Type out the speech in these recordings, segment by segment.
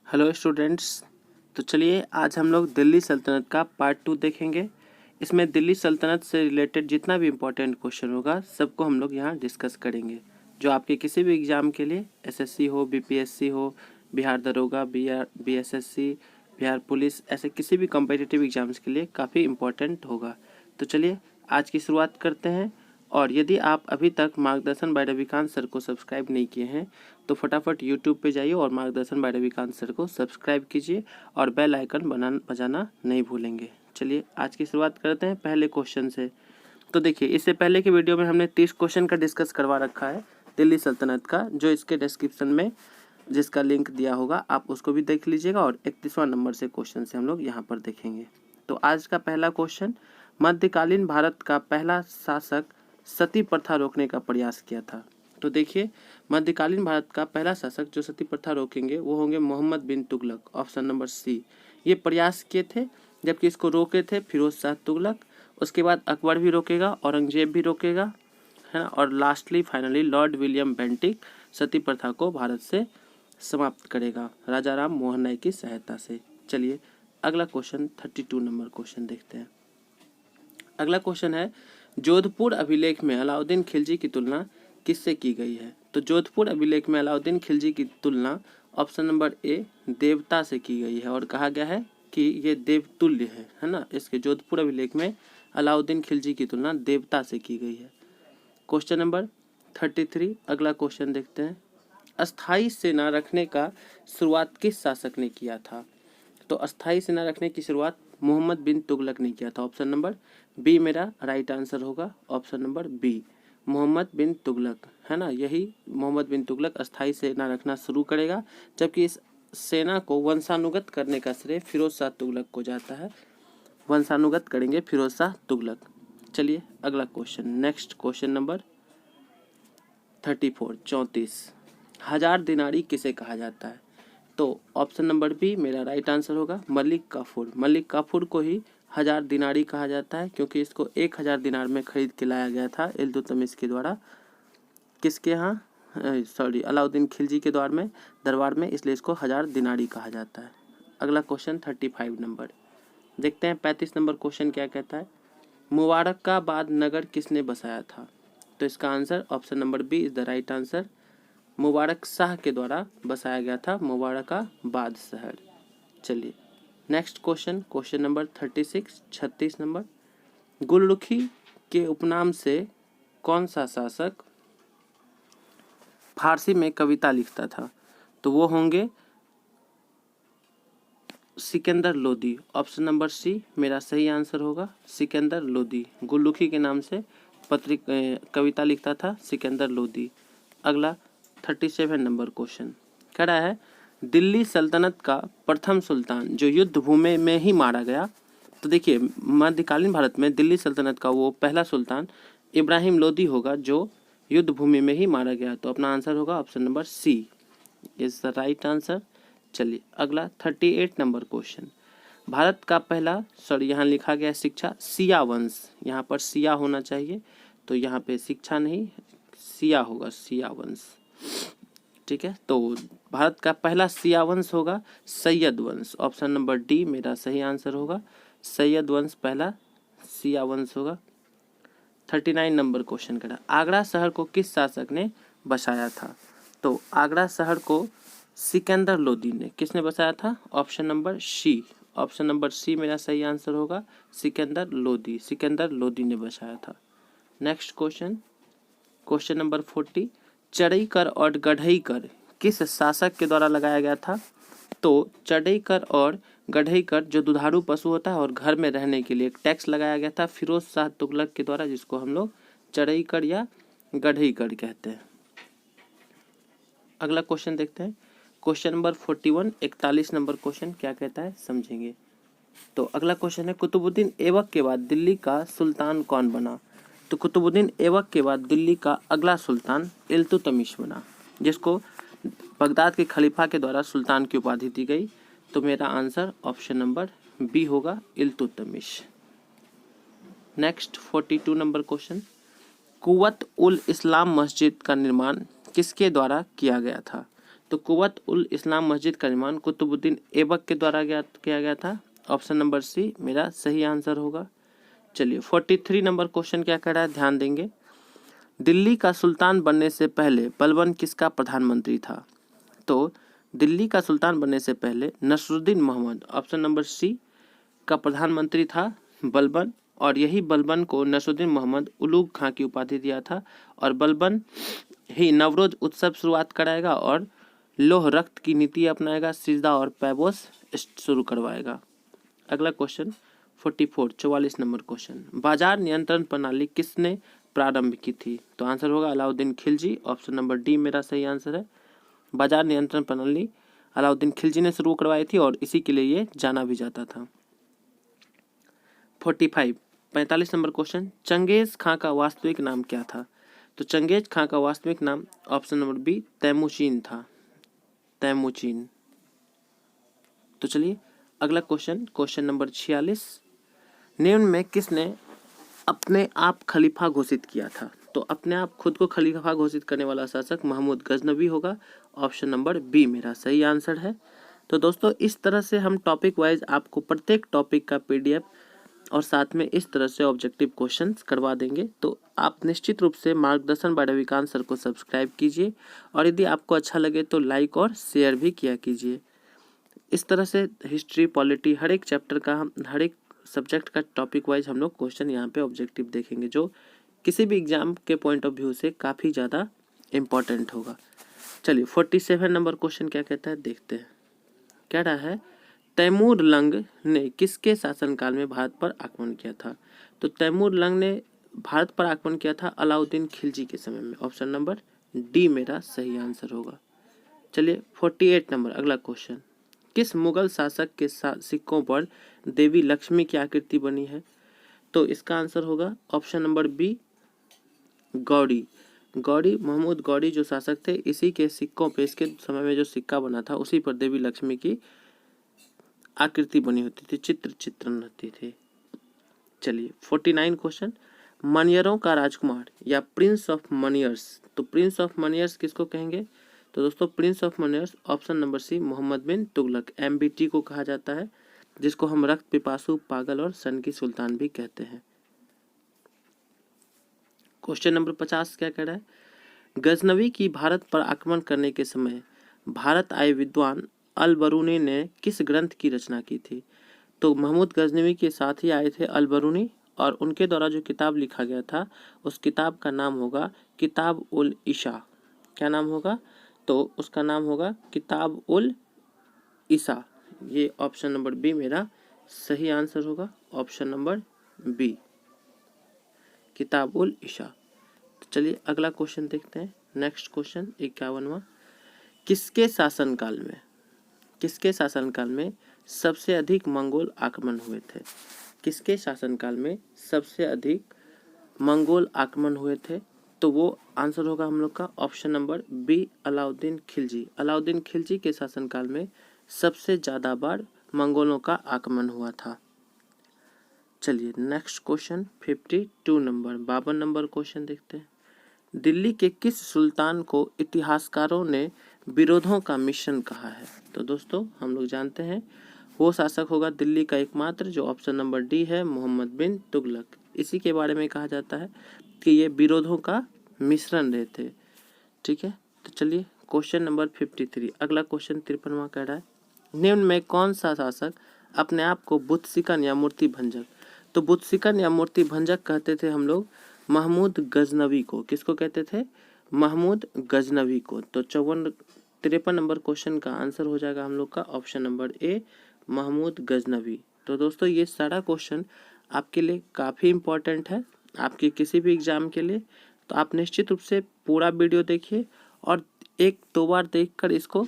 Hello students. तो चलिए आज हम लोग दिल्ली सल्तनत का पार्ट 2 देखेंगे। इसमें दिल्ली सल्तनत से रिलेटेड जितना भी इम्पोर्टेंट क्वेश्चन होगा सबको हम लोग यहाँ डिस्कस करेंगे, जो आपके किसी भी एग्ज़ाम के लिए एसएससी हो, बीपीएससी हो, बिहार दरोगा, बीएसएससी, बिहार पुलिस, ऐसे किसी भी कॉम्पिटिटिव एग्ज़ाम्स के लिए काफ़ी इम्पोर्टेंट होगा। तो चलिए आज की शुरुआत करते हैं। और यदि आप अभी तक मार्गदर्शन बाय रविकांत सर को सब्सक्राइब नहीं किए हैं तो फटाफट यूट्यूब पे जाइए और मार्गदर्शन बाय रविकांत सर को सब्सक्राइब कीजिए और बेल आइकन बजाना नहीं भूलेंगे। चलिए आज की शुरुआत करते हैं पहले क्वेश्चन से। तो देखिए, इससे पहले के वीडियो में हमने 30 क्वेश्चन का डिस्कस करवा रखा है दिल्ली सल्तनत का, जो इसके डिस्क्रिप्शन में जिसका लिंक दिया होगा आप उसको भी देख लीजिएगा। और 31वां नंबर से क्वेश्चन से हम लोग यहाँ पर देखेंगे। तो आज का पहला क्वेश्चन, मध्यकालीन भारत का पहला शासक सती प्रथा रोकने का प्रयास किया था। तो देखिए, मध्यकालीन भारत का पहला शासक जो सती प्रथा रोकेंगे वो होंगे मोहम्मद बिन तुगलक, ऑप्शन नंबर सी। ये प्रयास किए थे, जबकि इसको रोके थे फिरोज शाह तुगलक। उसके बाद अकबर भी रोकेगा, औरंगजेब भी रोकेगा, है ना। और lastly finally Lord William Bentinck sati प्रथा को भारत से समाप्त करेगा राजा राम मोहन राय की सहायता से। चलिए अगला क्वेश्चन 32 नंबर क्वेश्चन देखते हैं। अगला क्वेश्चन है, जोधपुर अभिलेख में अलाउद्दीन खिलजी की तुलना किससे की गई है। तो जोधपुर अभिलेख में अलाउद्दीन खिलजी की तुलना ऑप्शन नंबर ए देवता से की गई है, और कहा गया है कि ये देवतुल्य है ना। इसके जोधपुर अभिलेख में अलाउद्दीन खिलजी की तुलना देवता से की गई है। क्वेश्चन नंबर 33 अगला क्वेश्चन देखते हैं। अस्थाई सेना रखने का शुरुआत किस शासक ने किया था। तो अस्थाई सेना रखने की शुरुआत मोहम्मद बिन तुगलक ने किया था। ऑप्शन नंबर बी मेरा राइट आंसर होगा, option number B Mohammad bin Tughlaq, है ना। यही मोहम्मद बिन तुगलक अस्थाई सेना रखना शुरू करेगा, जबकि इस सेना को वंशानुगत करने का श्रेय फिरोज शाह तुगलक को जाता है। वंशानुगत करेंगे फिरोज शाह तुगलक। चलिए अगला क्वेश्चन, नेक्स्ट क्वेश्चन नंबर 34 हजार दिनारी किसे कहा जाता है। तो ऑप्शन नंबर बी मेरा राइट आंसर होगा, मलिक काफूर। मलिक काफूर को ही हजार दिनारी कहा जाता है, क्योंकि इसको 1000 दिनार में खरीद के लाया गया था इल्तुतमिश के द्वारा, किसके यहाँ, सॉरी अलाउद्दीन खिलजी के दरबार में, इसलिए इसको 1000 दिनारी कहा जाता है। अगला क्वेश्चन 35 नंबर देखते हैं। 35 नंबर क्वेश्चन क्या कहता है, मुबारकाबाद नगर किसने बसाया था। तो इसका answer option number B is the right answer, Mubarak Shah के द्वारा बसाया गया था मुबारकाबाद शहर। चलिए next question, question number 36 number, Gulrukhi के उपनाम से कौन सा शासक फारसी में कविता लिखता था। तो वो होंगे Sikandar Lodi. Option number C मेरा सही आंसर होगा, सिकंदर लोदी। गुलरुखी के नाम से कविता लिखता था सिकंदर लोदी। अगला 37 नंबर क्वेश्चन कह रहा है, दिल्ली सल्तनत का प्रथम सुल्तान जो युद्ध भूमि में ही मारा गया। तो देखिए, मध्यकालीन भारत में दिल्ली सल्तनत का वो पहला सुल्तान इब्राहिम लोदी होगा जो युद्ध भूमि में ही मारा गया। तो अपना आंसर होगा option number C is the right answer. चलिए अगला 38 नंबर क्वेश्चन, भारत का पहला, सॉरी यहाँ लिखा गया शिक्षा, सिया वंश, यहाँ पर सिया होना चाहिए, तो यहाँ पे शिक्षा नहीं सिया होगा, सिया वंश। ठीक है, तो भारत का पहला सिया वंश होगा सैयद वंश। ऑप्शन नंबर डी मेरा सही आंसर होगा, सैयद वंश पहला सिया वंश होगा। 39 नंबर क्वेश्चन करा, आगरा शहर को किस शासक ने बसाया था। तो आगरा शहर को सिकंदर लोदी ने, किसने बसाया था, option number C, option number C मेरा सही आंसर होगा, सिकंदर लोदी, सिकंदर लोदी ने बसाया था। नेक्स्ट क्वेश्चन, क्वेश्चन नंबर 40, चढ़ईकर और गढ़ईकर किस शासक के द्वारा लगाया गया था। तो चढ़ईकर और गढ़ईकर जो दुधारू पशु होता है और घर में रहने के लिए एक टैक्स लगाया गया था फिरोज शाह तुगलक के द्वारा, जिसको हम लोग चढ़ईकर या गढ़ईकर कहते हैं। अगला क्वेश्चन देखते हैं, क्वेश्चन नंबर 41 41 नंबर क्वेश्चन क्या कहता है समझेंगे। तो अगला क्वेश्चन है, कुतुबुद्दीन ऐबक के बाद दिल्ली का सुल्तान कौन बना। तो कुतुबुद्दीन ऐबक के बाद दिल्ली का अगला सुल्तान इल्तुतमिश बना, जिसको बगदाद के खलीफा के द्वारा सुल्तान की उपाधि दी गई। तो मेरा आंसर ऑप्शन नंबर बी होगा, Iltutmish. Next 42 number question, कुव्वत ul Islam मस्जिद का निर्माण किसके द्वारा किया गया था। तो कुव्वत उल इस्लाम मस्जिद का निर्माण कुतुबुद्दीन ऐबक के द्वारा किया गया था। ऑप्शन नंबर सी मेरा सही आंसर होगा। चलिए 43 नंबर क्वेश्चन क्या कह रहा है, ध्यान देंगे। दिल्ली का सुल्तान बनने से पहले बलबन किसका प्रधानमंत्री था? तो दिल्ली का सुल्तान बनने से पहले Nasiruddin Mohammad, option number C, का प्रधानमंत्री था बलबन, और यही बलबन को नसरुद्दीन मोहम्मद उलूग खां की उपाधि दिया था। और बलबन ही नवरोज उत्सव शुरुआत कराएगा और लोह रक्त की नीति अपनाएगा, सिजदा और पैबोस शुरू करवाएगा। अगला क्वेश्चन 44 नंबर क्वेश्चन, बाजार नियंत्रण प्रणाली किसने प्रारंभ की थी? तो आंसर होगा Alauddin Khilji, option number D मेरा सही आंसर है। बाजार नियंत्रण प्रणाली अलाउद्दीन खिलजी ने शुरू करवाई थी और इसी के लिए ये जाना भी जाता था। 45 नंबर क्वेश्चन, चंगेज खां का वास्तविक नाम क्या था? तो चंगेज खां का वास्तविक नाम ऑप्शन नंबर बी तैमूचिन था, तैमूचिन। तो चलिए अगला क्वेश्चन नंबर 46, निम्न में किसने अपने आप खलीफा घोषित किया था? तो अपने आप खुद को खलीफा घोषित करने वाला शासक महमूद गजनवी होगा, ऑप्शन नंबर बी मेरा सही आंसर है। तो दोस्तों इस तरह से हम टॉपिक वाइज आपको प्रत्येक टॉपिक का पीडीएफ और साथ में इस तरह से ऑब्जेक्टिव क्वेश्चंस करवा देंगे। तो आप निश्चित रूप से मार्गदर्शन बाय रविकांत सर को सब्सक्राइब कीजिए और यदि आपको अच्छा लगे तो लाइक और शेयर भी किया कीजिए। इस तरह से हिस्ट्री, पॉलिटी, हर एक चैप्टर का हम हर एक सब्जेक्ट का टॉपिक वाइज हम लोग क्वेश्चन यहाँ पे ऑब्जेक्टिव देखेंगे जो किसी भी एग्जाम के पॉइंट ऑफ व्यू से काफ़ी ज़्यादा इम्पॉर्टेंट होगा। चलिए 47 नंबर क्वेश्चन क्या कहता है देखते हैं। कह रहा है तैमूर लंग ने किसके शासनकाल में भारत पर आक्रमण किया था? तो तैमूर लंग ने भारत पर आक्रमण किया था अलाउद्दीन खिलजी के समय में, ऑप्शन नंबर डी मेरा सही आंसर होगा। चलिए 48 नंबर अगला क्वेश्चन, किस मुगल शासक के सिक्कों पर देवी लक्ष्मी की आकृति बनी है? तो इसका आंसर होगा ऑप्शन नंबर बी गौड़ी। गौड़ी, महमूद गौड़ी जो शासक थे, इसी के सिक्कों पे, इसके समय में जो सिक्का बना था उसी पर देवी लक्ष्मी की आकृति बनी होती थी, चित्रण होती थी। चलिए 49 क्वेश्चन, मनियरों का राजकुमार या प्रिंस ऑफ मनियर्स, तो प्रिंस ऑफ मनियर्स किसको कहेंगे? तो दोस्तों prince of moneyers option number C Muhammad bin Tughlaq, MBT को कहा जाता है, जिसको हम रक्त पिपासु, पागल और सन की सुल्तान भी कहते हैं। क्वेश्चन नंबर 50 क्या कह रहा है, गजनवी की भारत पर आक्रमण करने के समय भारत आए विद्वान अल बरूनी ने किस ग्रंथ की रचना की थी? तो महमूद गजनवी के साथ ही आए थे अल बरूनी और उनके द्वारा जो किताब लिखा गया था उस किताब का नाम होगा किताब उल ईशा। क्या नाम होगा? तो उसका नाम होगा किताब उल ईशा। ये ऑप्शन नंबर बी मेरा सही आंसर होगा, ऑप्शन नंबर बी किताब उल ईशा। तो चलिए अगला क्वेश्चन देखते हैं। नेक्स्ट क्वेश्चन 51वां, किसके शासनकाल में सबसे अधिक मंगोल आक्रमण हुए थे? किसके शासनकाल में सबसे अधिक मंगोल आक्रमण हुए थे? तो वो आंसर होगा हम लोग का option number B Alauddin Khilji. Alauddin Khilji के शासनकाल में सबसे ज़्यादा बार मंगोलों का आक्रमण हुआ था। चलिए next question 52 number 52 number question देखते हैं। दिल्ली के किस सुल्तान को इतिहासकारों ने विरोधों का मिश्रण कहा है? तो दोस्तों हम लोग जानते हैं वो शासक होगा दिल्ली का एकमात्र, जो ऑप्शन नंबर डी है, मोहम्मद बिन तुगलक। इसी के बारे में कहा जाता है कि ये विरोधों का मिश्रण रहे थे। ठीक है, तो चलिए क्वेश्चन नंबर 53 अगला क्वेश्चन 53वां कह रहा है, निम्न में कौन सा शासक अपने आप को बुतसिकन या मूर्ति भंजक, तो बुतसिकन या मूर्ति भंजक कहते थे हम लोग महमूद गजनवी को। किसको कहते थे? महमूद गजनवी को। तो 53 नंबर क्वेश्चन का आंसर हो जाएगा हम लोग का option number A Mahmud Ghaznavi. तो दोस्तों ये सारा क्वेश्चन आपके लिए काफ़ी इम्पोर्टेंट है, आपके किसी भी एग्जाम के लिए। तो आप निश्चित रूप से पूरा वीडियो देखिए और 1-2 बार देखकर इसको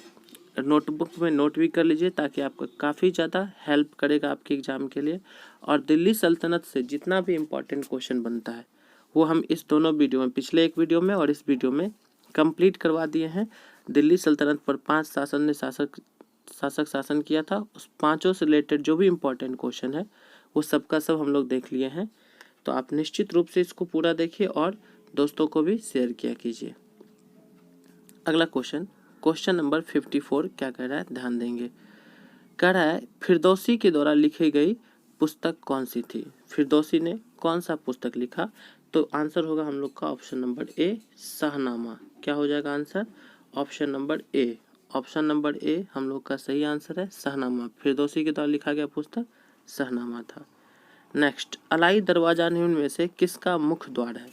नोटबुक में नोट भी कर लीजिए, ताकि आपको काफ़ी ज़्यादा हेल्प करेगा आपके एग्ज़ाम के लिए। और दिल्ली सल्तनत से जितना भी इम्पोर्टेंट क्वेश्चन बनता है वो हम इस दोनों वीडियो में, पिछले एक वीडियो में और इस वीडियो में कंप्लीट करवा दिए हैं। दिल्ली सल्तनत पर 5 शासक शासन किया था, उस 5 से रिलेटेड जो भी इम्पोर्टेंट क्वेश्चन है वो सबका सब हम लोग देख लिए हैं। तो आप निश्चित रूप से इसको पूरा देखिए और दोस्तों को भी शेयर किया कीजिए। अगला क्वेश्चन क्वेश्चन नंबर 54 क्या कह रहा है, ध्यान देंगे। कह रहा है फिरदौसी के द्वारा लिखी गई पुस्तक कौन सी थी। फिरदौसी ने कौन सा पुस्तक लिखा, तो आंसर होगा हम लोग का ऑप्शन नंबर ए, शाहनामा। क्या हो जाएगा आंसर, ऑप्शन नंबर ए। ऑप्शन नंबर ए हम लोग का सही आंसर है, शाहनामा। फिरदौसी के द्वारा लिखा गया पुस्तक शाहनामा था। नेक्स्ट, अलाई दरवाजा निम्न में से किसका मुख्य द्वार है।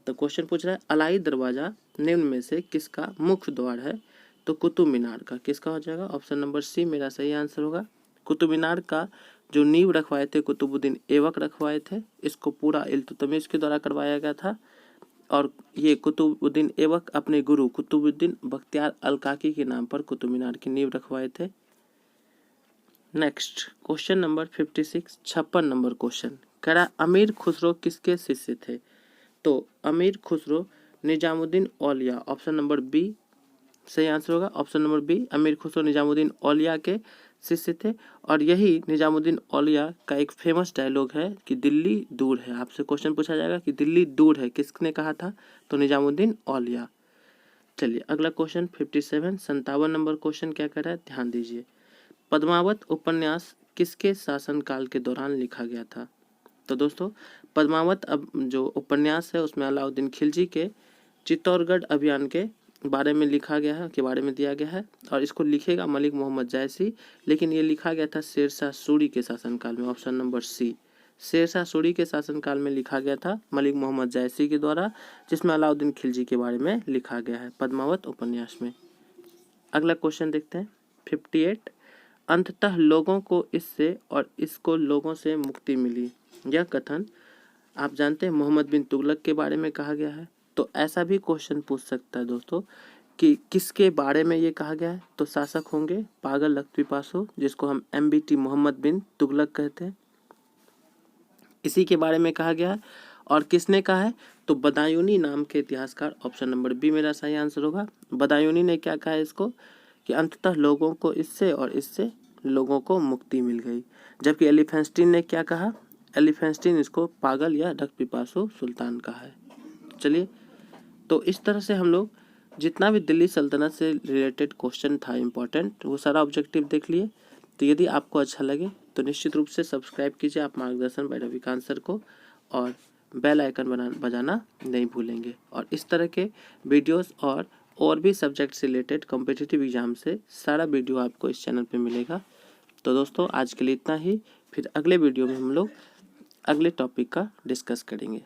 तो क्वेश्चन पूछ रहा है अलाई दरवाजा निम्न में से किसका मुख्य द्वार है, तो कुतुब मीनार का। किसका हो जाएगा, ऑप्शन नंबर सी मेरा सही आंसर होगा। कुतुब मीनार का जो नींव रखवाए थे कुतुबुद्दीन ऐबक रखवाए थे, इसको पूरा इल्तुतमिश के द्वारा करवाया गया था। और ये कुतुबुद्दीन ऐबक अपने गुरु कुतुबुद्दीन बख्तियार अल-काकी के नाम पर कुतुब मीनार की नींव रखवाए थे। Next, question number 56, 56 number question. कह रहा अमीर खुसरो किसके शिष्य थे, तो अमीर खुसरो निजामुद्दीन औलिया। ऑप्शन नंबर बी सही आंसर होगा, ऑप्शन नंबर बी। अमीर खुसरो निजामुद्दीन औलिया के शिष्य थे। और यही निजामुद्दीन औलिया का एक फेमस डायलॉग है कि दिल्ली दूर है। आपसे क्वेश्चन पूछा जाएगा कि दिल्ली दूर है किसने कहा था, तो निजामुद्दीन औलिया। चलिए अगला क्वेश्चन 57, 57 नंबर क्वेश्चन क्या कर रहा है, ध्यान दीजिए। पद्मावत उपन्यास किसके शासनकाल के दौरान लिखा गया था। तो दोस्तों पद्मावत अब जो उपन्यास है उसमें अलाउद्दीन खिलजी के चित्तौड़गढ़ अभियान के बारे में लिखा गया है, के बारे में दिया गया है। और इसको लिखेगा मलिक मोहम्मद जायसी, लेकिन ये लिखा गया था शेरशाह सूरी के शासनकाल में। Option number C, Sher Shah Suri के शासनकाल में लिखा गया था मलिक मोहम्मद जायसी के द्वारा, जिसमें अलाउद्दीन खिलजी के बारे में लिखा गया है पद्मावत उपन्यास में। अगला क्वेश्चन देखते हैं 58, अंततः लोगों को इससे और इसको लोगों से मुक्ति मिली। यह कथन आप जानते हैं मोहम्मद बिन तुगलक के बारे में कहा गया है। तो ऐसा भी क्वेश्चन पूछ सकता है दोस्तों कि किसके बारे में ये कहा गया है, तो शासक होंगे पागल लख्वी पासो, जिसको हम MBT मोहम्मद बिन तुगलक कहते हैं, इसी के बारे में कहा गया है। और किसने कहा है, तो बदायूनी नाम के इतिहासकार। ऑप्शन नंबर बी मेरा सही आंसर होगा। बदायूनी ने क्या कहा है इसको, कि अंततः लोगों को इससे और इससे लोगों को मुक्ति मिल गई। जबकि एलिफेंस्टीन ने क्या कहा, एलिफेंस्टीन इसको पागल या रक्तपिपासु सुल्तान कहा है। चलिए, तो इस तरह से हम लोग जितना भी दिल्ली सल्तनत से रिलेटेड क्वेश्चन था इम्पोर्टेंट, वो सारा ऑब्जेक्टिव देख लिए। तो यदि आपको अच्छा लगे तो निश्चित रूप से सब्सक्राइब कीजिए आप मार्गदर्शन बाय रविकांत सर को, और बेल आइकन बजाना नहीं भूलेंगे। और इस तरह के वीडियोस और भी सब्जेक्ट से रिलेटेड कॉम्पिटिटिव एग्जाम से सारा वीडियो आपको इस चैनल पे मिलेगा। तो दोस्तों आज के लिए इतना ही, फिर अगले वीडियो में हम लोग अगले टॉपिक का डिस्कस करेंगे।